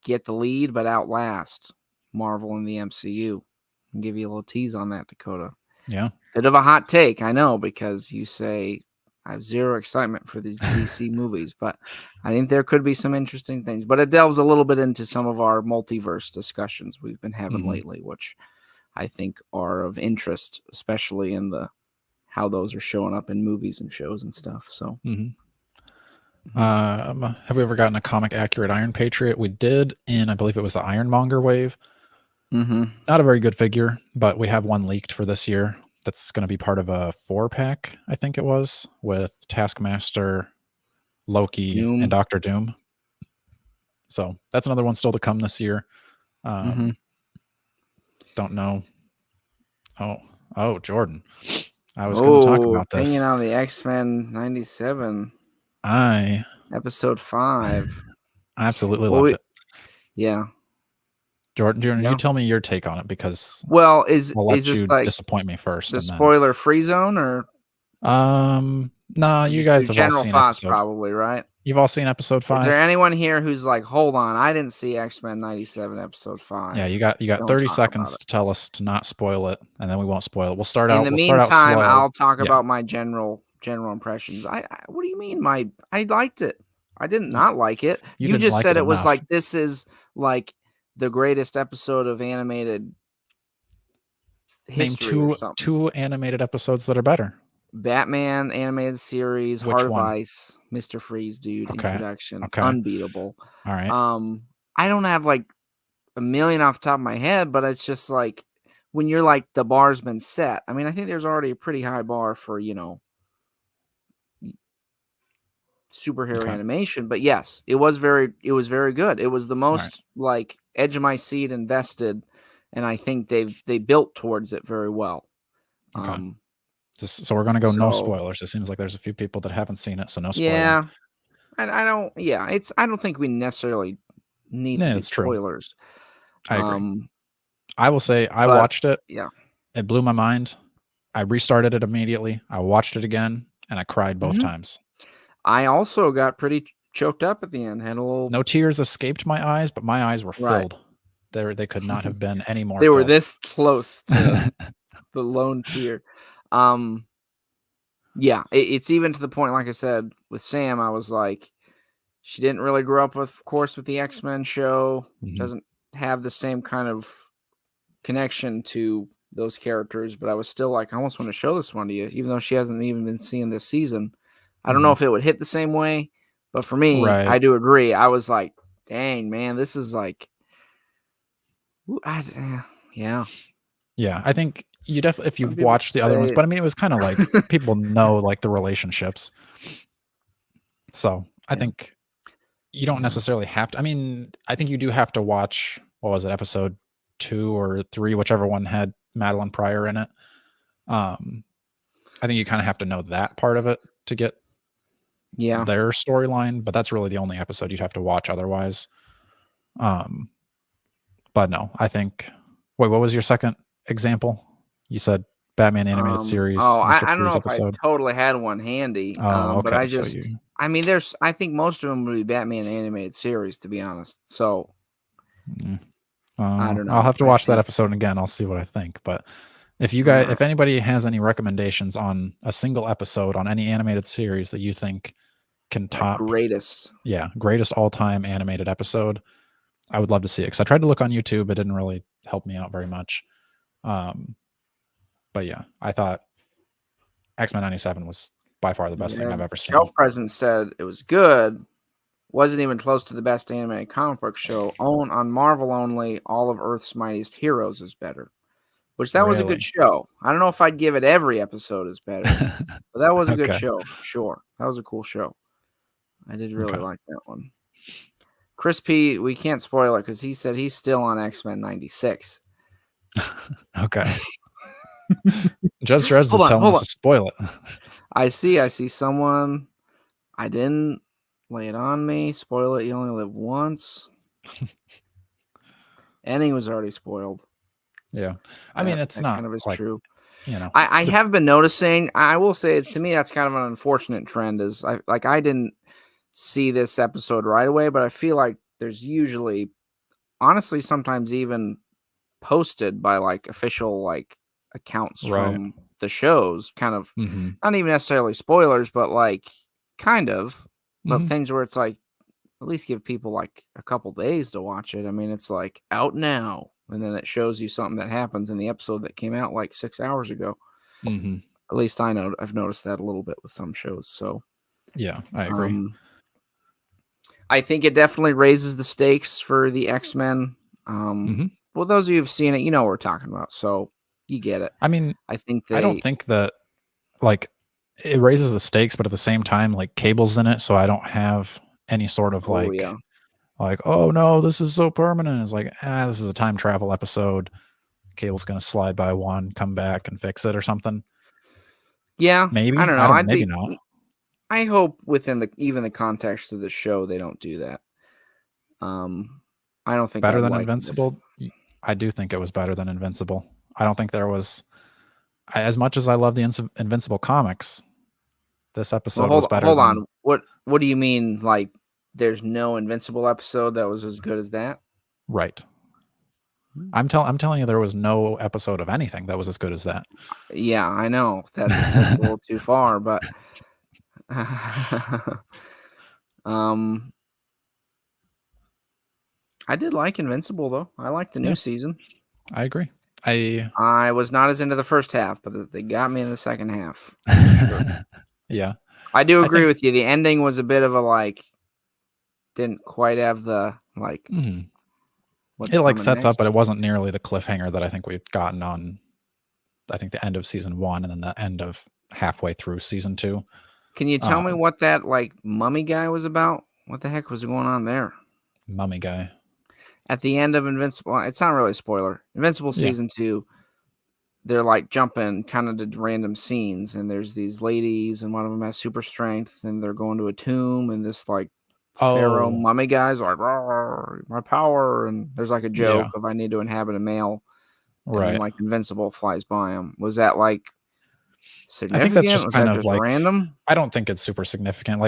get the lead, but outlast Marvel in the MCU. I'll give you a little tease on that, Dakota. Yeah. Bit of a hot take, I know, because you say I have zero excitement for these DC movies, but I think there could be some interesting things. But it delves a little bit into some of our multiverse discussions we've been having lately, which I think are of interest, especially in the how those are showing up in movies and shows and stuff. So, have we ever gotten a comic accurate Iron Patriot? We did in, I believe it was the Ironmonger wave. Not a very good figure, but we have one leaked for this year. That's going to be part of a 4-pack, I think it was, with Taskmaster, Loki, and Doctor Doom. So that's another one still to come this year. Don't know. Oh, Jordan. I was going to talk about this. Hanging on the X-Men 97. Episode 5. I absolutely loved it. Yeah. Jordan, you tell me your take on it, because I'll let this you like disappoint me first. The spoiler-free zone, or nah, you guys have general all seen thoughts, probably, right? You've all seen episode 5. Is there anyone here who's like, hold on, I didn't see X-Men 97 episode 5? Yeah, you got 30 seconds to tell us to not spoil it, and then we won't spoil it. We'll start out. In the meantime, I'll talk about my general impressions. What do you mean? I liked it. I did not like it. You just said it was like, this is like the greatest episode of animated history. Name two animated episodes that are better. Batman animated series, Which Heart of one? Ice, Mr. Freeze, dude, Okay. introduction, Okay. unbeatable. All right. I don't have like a million off the top of my head, but it's just like when you're like the bar's been set. I mean, I think there's already a pretty high bar for, superhero Okay. animation, but yes, it was very good. It was the All right. most like edge of my seat invested, and I think they built towards it very well. Okay. So we're gonna go no So spoilers. It seems like there's a few people that haven't seen it, so no spoiling. yeah, I don't. Yeah, I don't think we necessarily need to Yeah, do it's true. spoilers. I agree. I will say I But watched it. yeah, It blew my mind. I restarted it immediately. I watched it again, and I cried both times. I also got pretty choked up at the end. Had a little. No tears escaped my eyes, but my eyes were Right. filled. They could not have been any more. They were filled. this close to the lone tear. Yeah, it's even to the point, like I said, with Sam, I was like, she didn't really grow up with, of course, with the X-Men show. Doesn't have the same kind of connection to those characters, but I was still like, I almost want to show this one to you, even though she hasn't even been seeing this season. I don't know if it would hit the same way, but for me, Right. I do agree. I was like, dang, man, this is like, yeah. Yeah, I think you definitely, if you've people watched the other ones, say- but I mean, it was kind of like people know like the relationships. So I think you don't necessarily have to. I mean, I think you do have to watch, what was it, episode 2 or 3, whichever one had Madeline Pryor in it. I think you kind of have to know that part of it to get their storyline, but that's really the only episode you'd have to watch otherwise. But no, I think. Wait, what was your second example? You said Batman animated series. I Mr. don't know Freeze if episode. I totally had one handy. Oh, But okay. I just, I think most of them would be Batman animated series, to be honest. So I don't know. I'll have to watch that episode again. I'll see what I think. But if you guys, if anybody has any recommendations on a single episode on any animated series that you think can top greatest all-time animated episode, I would love to see it, because I tried to look on YouTube. It didn't really help me out very much. But yeah, I thought X-Men 97 was by far the best thing I've ever seen. Shelf Presence said it was good. Wasn't even close to the best animated comic book show. On Marvel only, all of Earth's Mightiest Heroes is better. Which that was a good show. I don't know if I'd give it every episode is better, but that was a good show for sure. That was a cool show. I did really like that one. Chris P, we can't spoil it because he said he's still on X-Men 96. Okay. Judge Dredd is telling us to spoil it. I see someone. I didn't lay it on me. Spoil it. You only live once. Ending was already spoiled. Yeah. I mean, it's not kind of is like, true. You know, I have been noticing, I will say, to me, that's kind of an unfortunate trend, is I didn't see this episode right away, but I feel like there's usually, honestly, sometimes even posted by like official like accounts from the shows, kind of not even necessarily spoilers, but like kind of, but things where it's like, at least give people like a couple days to watch it. I mean, it's like out now, and then it shows you something that happens in the episode that came out like 6 hours ago. At least I know I've noticed that a little bit with some shows. So yeah, I agree. I think it definitely raises the stakes for the X-Men. Well, those of you who've seen it, you know what we're talking about, so you get it. I mean, I don't think that like it raises the stakes, but at the same time, like Cable's in it, so I don't have any sort of like, oh no, this is so permanent. It's like, this is a time travel episode. Cable's gonna slide by one, come back and fix it or something. Yeah, maybe. I don't know. Maybe not. I hope within the context of the show they don't do that. I don't think better than Invincible. I do think it was better than Invincible. I don't think there was, as much as I love the Invincible comics, this episode was better. Hold on. What do you mean? Like, there's no Invincible episode that was as good as that? Right. I'm telling you, there was no episode of anything that was as good as that. Yeah, I know that's a little too far, but I did like Invincible though. I like the new season. I agree. I was not as into the first half, but they got me in the second half. Sure. Yeah. I do agree with you. The ending was a bit of a didn't quite have the it sets up, but it wasn't nearly the cliffhanger that I think we've gotten on the end of season 1 and then the end of halfway through season 2. Can you tell me what that mummy guy was about? What the heck was going on there? Mummy guy. At the end of Invincible, it's not really a spoiler. Invincible season 2, they're jumping kind of to random scenes, and there's these ladies, and one of them has super strength, and they're going to a tomb, and this pharaoh mummy guy's my power, and there's a joke of I need to inhabit a male, and then Invincible flies by him. Was that significant? I think that's just kind of random. I don't think it's super significant.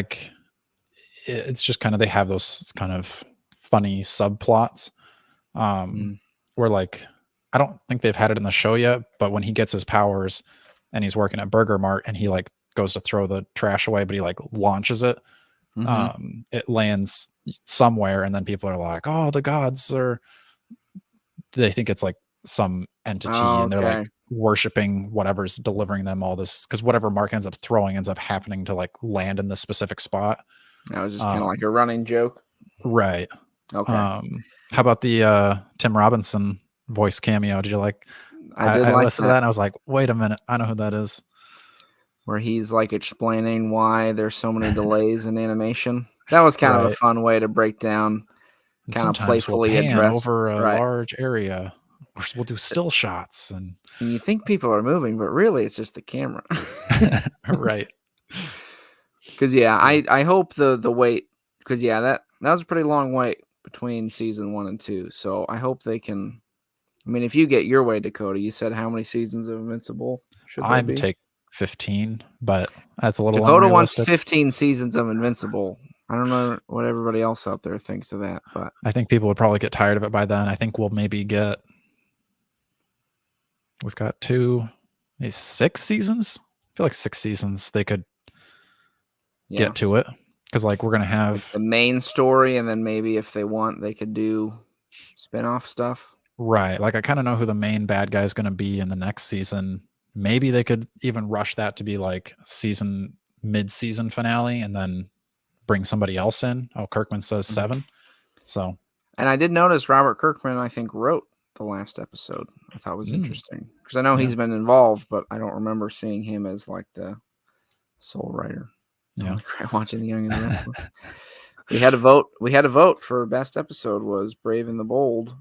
It's just kind of they have those kind of funny subplots where I don't think they've had it in the show yet, but when he gets his powers and he's working at Burger Mart and he goes to throw the trash away, but he launches it. It lands somewhere, and then people are like, "Oh, the gods are." They think it's some entity, and they're worshiping whatever's delivering them all this, because whatever Mark ends up throwing ends up happening to land in this specific spot. That was just kind of like a running joke, right? Okay. How about the Tim Robinson voice cameo? Did you like? I listened to that and I was like, wait a minute, I know who that is. Where he's explaining why there's so many delays in animation. That was kind of a fun way to break down, kind of playfully address over a large area. We'll do still shots, and you think people are moving, but really it's just the camera. Right. Because I hope the wait, because that was a pretty long wait between season 1 and 2. So I hope they can. I mean, if you get your way, Dakota, you said how many seasons of Invincible should there be? Take 15, but that's a little Dakota unrealistic. wants 15 seasons of Invincible. I don't know what everybody else out there thinks of that, but I think people would probably get tired of it by then. I think we'll maybe we've got 6 seasons. I feel like 6 seasons they could get to it, because we're gonna have the main story, and then maybe if they want, they could do spin-off stuff. Right. I kind of know who the main bad guy is going to be in the next season. Maybe they could even rush that to be mid-season finale and then bring somebody else in. Oh, Kirkman says 7. So, and I did notice Robert Kirkman, I think, wrote the last episode. I thought was interesting, because I know he's been involved, but I don't remember seeing him as the sole writer. Yeah. Watching The Young and the Restless. We had a vote for best episode was Brave and the Bold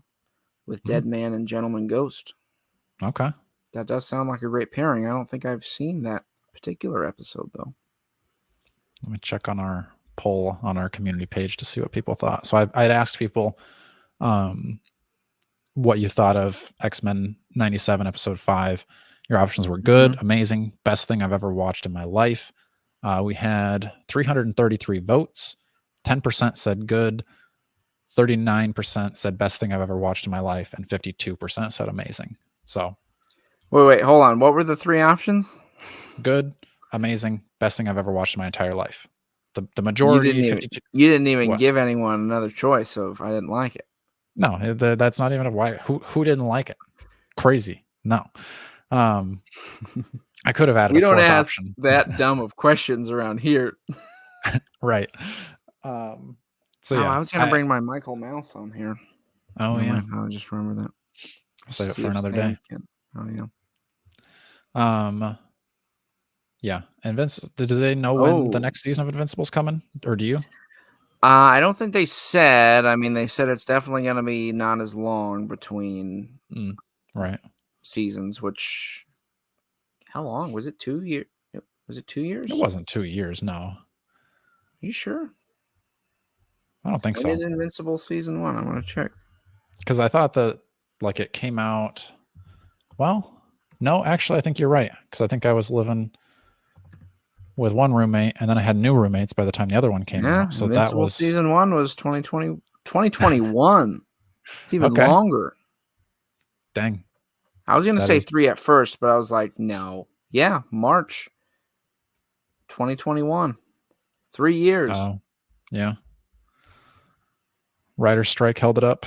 with Dead Man and Gentleman Ghost. Okay. That does sound like a great pairing. I don't think I've seen that particular episode, though. Let me check on our poll on our community page to see what people thought. So I'd asked people what you thought of X-Men 97 episode 5. Your options were good, amazing, best thing I've ever watched in my life. We had 333 votes. 10% said good. 39% said best thing I've ever watched in my life, and 52% said amazing. So, wait, hold on. What were the 3 options? Good, amazing, best thing I've ever watched in my entire life. The majority. You didn't even give anyone another choice of I didn't like it. No, that's not even a why. Who didn't like it? Crazy. No. I could have added. We a don't ask option. that dumb of questions around here. Right. So yeah, I was gonna bring my Michael Mouse on here. Oh yeah, I'll just remember that. Save it for another day. Yeah. Do they know when the next season of Invincible's coming, or do you? I don't think they said. I mean, they said it's definitely gonna be not as long between seasons. Which, how long was it? 2 years? Was it 2 years? It wasn't 2 years. No. Are you sure? I don't think so. When did Invincible season 1? I want to check. Because I thought that it came out. Well, no, actually, I think you're right. Because I think I was living with one roommate, and then I had new roommates by the time the other one came out. So Invincible that was season 1 was 2021. It's even longer. Dang. I was gonna say 3 at first, but I was like, no. Yeah, March 2021. 3 years. Oh, yeah. Writer's strike held it up.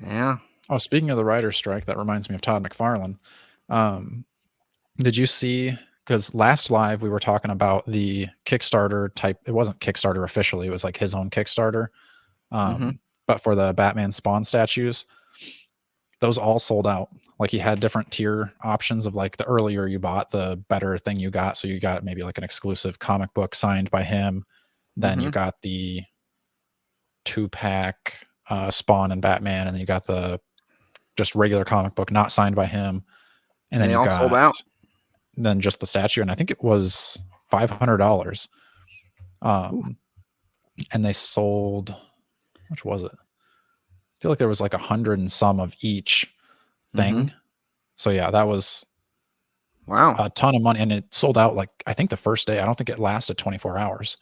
Yeah. Oh, speaking of the writer's strike, that reminds me of Todd McFarlane. Did you see, because last live we were talking about the Kickstarter type, it wasn't Kickstarter officially, it was like his own Kickstarter. But for the Batman Spawn statues, those all sold out. Like he had different tier options of like the earlier you bought, the better thing you got. So you got maybe like an exclusive comic book signed by him. Then you got the 2-pack Spawn and Batman, and then you got the just regular comic book not signed by him. And then they you all got sold out. Then just the statue, and I think it was $500. And they sold, which was it? I feel like there was like 100 and some of each thing. So yeah, that was a ton of money, and it sold out like I think the first day. I don't think it lasted 24 hours.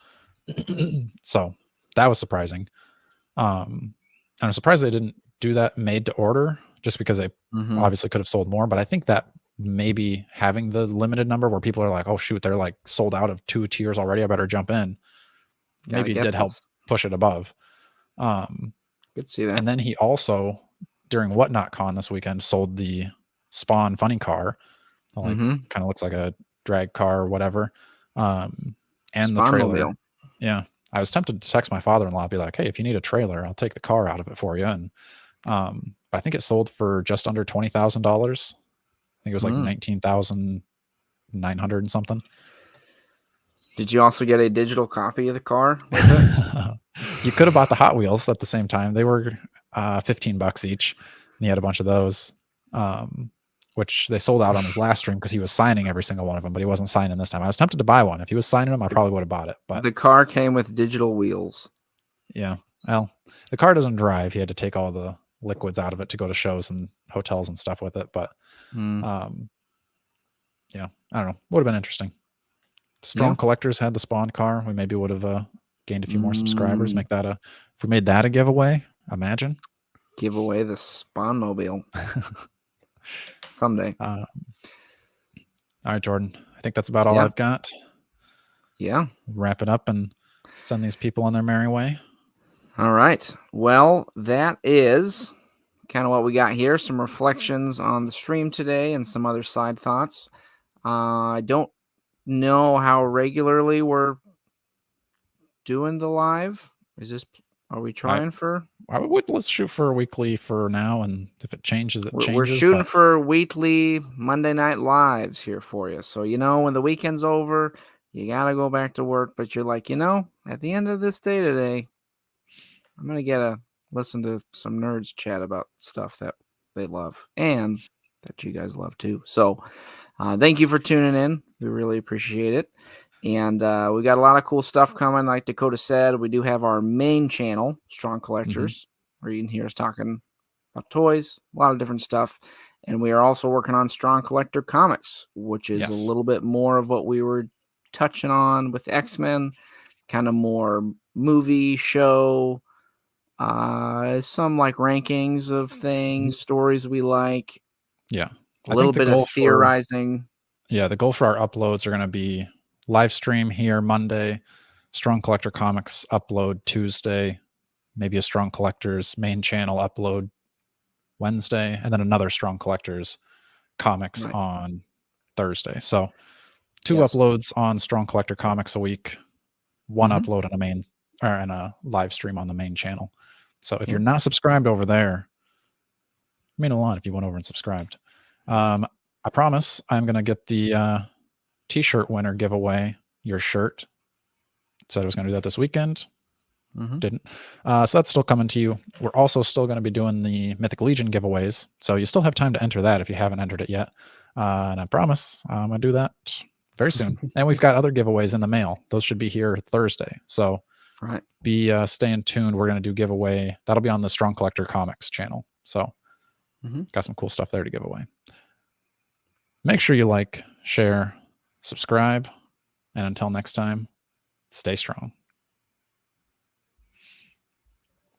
So that was surprising. And I'm surprised they didn't do that made to order, just because they obviously could have sold more. But I think that maybe having the limited number where people are like, oh shoot, they're like sold out of 2 tiers already, I better jump in. Maybe it did help push it above. Could see that. And then he also, during Whatnot Con this weekend, sold the Spawn funny car. Like kind of looks like a drag car or whatever. And the trailer. Yeah. I was tempted to text my father-in-law, be like, hey, if you need a trailer, I'll take the car out of it for you. And I think it sold for just under $20,000. I think it was like 19,900 and something. Did you also get a digital copy of the car with it? You could have bought the Hot Wheels at the same time. They were $15 each, and he had a bunch of those, which they sold out on his last stream because he was signing every single one of them, but he wasn't signing this time. I was tempted to buy one. If he was signing them, I probably would have bought it. But the car came with digital wheels. Yeah. Well, the car doesn't drive. He had to take all the liquids out of it to go to shows and hotels and stuff with it. But yeah, I don't know. Would have been interesting. Strong Collectors had the Spawn car. We maybe would have gained a few more subscribers. Make that if we made that a giveaway, imagine. Give away the Spawn mobile someday. All right, Jordan. I think that's about all I've got. Yeah. Wrap it up and send these people on their merry way. All right. Well, that is kind of what we got here. Some reflections on the stream today and some other side thoughts. I don't know how regularly we're doing the live. Are we trying for? Let's shoot for a weekly for now, and if it changes, it changes. We're shooting for weekly Monday night lives here for you. So, when the weekend's over, you got to go back to work, but you're like, at the end of this day today, I'm going to listen to some nerds chat about stuff that they love and that you guys love too. So thank you for tuning in. We really appreciate it. And we got a lot of cool stuff coming. Like Dakota said, we do have our main channel, Strong Collectors, where you can hear us talking about toys, a lot of different stuff. And we are also working on Strong Collector Comics, which is a little bit more of what we were touching on with X-Men, kind of more movie, show, some like rankings of things, stories we like. Yeah. A little bit of theorizing. The goal for our uploads are going to be live stream here Monday, Strong Collector Comics upload Tuesday, maybe a Strong Collectors main channel upload Wednesday, and then another Strong Collectors Comics on Thursday. So 2 uploads on Strong Collector Comics a week, 1 upload on a live stream on the main channel. So if you're not subscribed over there, it mean a lot if you went over and subscribed. I promise I'm going to get the t-shirt winner giveaway your shirt. Said I was going to do that this weekend. Didn't. So that's still coming to you. We're also still going to be doing the Mythic Legion giveaways. So you still have time to enter that if you haven't entered it yet. And I promise I'm going to do that very soon. And we've got other giveaways in the mail. Those should be here Thursday. So be staying tuned. We're going to do giveaway. That'll be on the Strong Collector Comics channel. So got some cool stuff there to give away. Make sure you like, share, subscribe, and until next time, stay strong.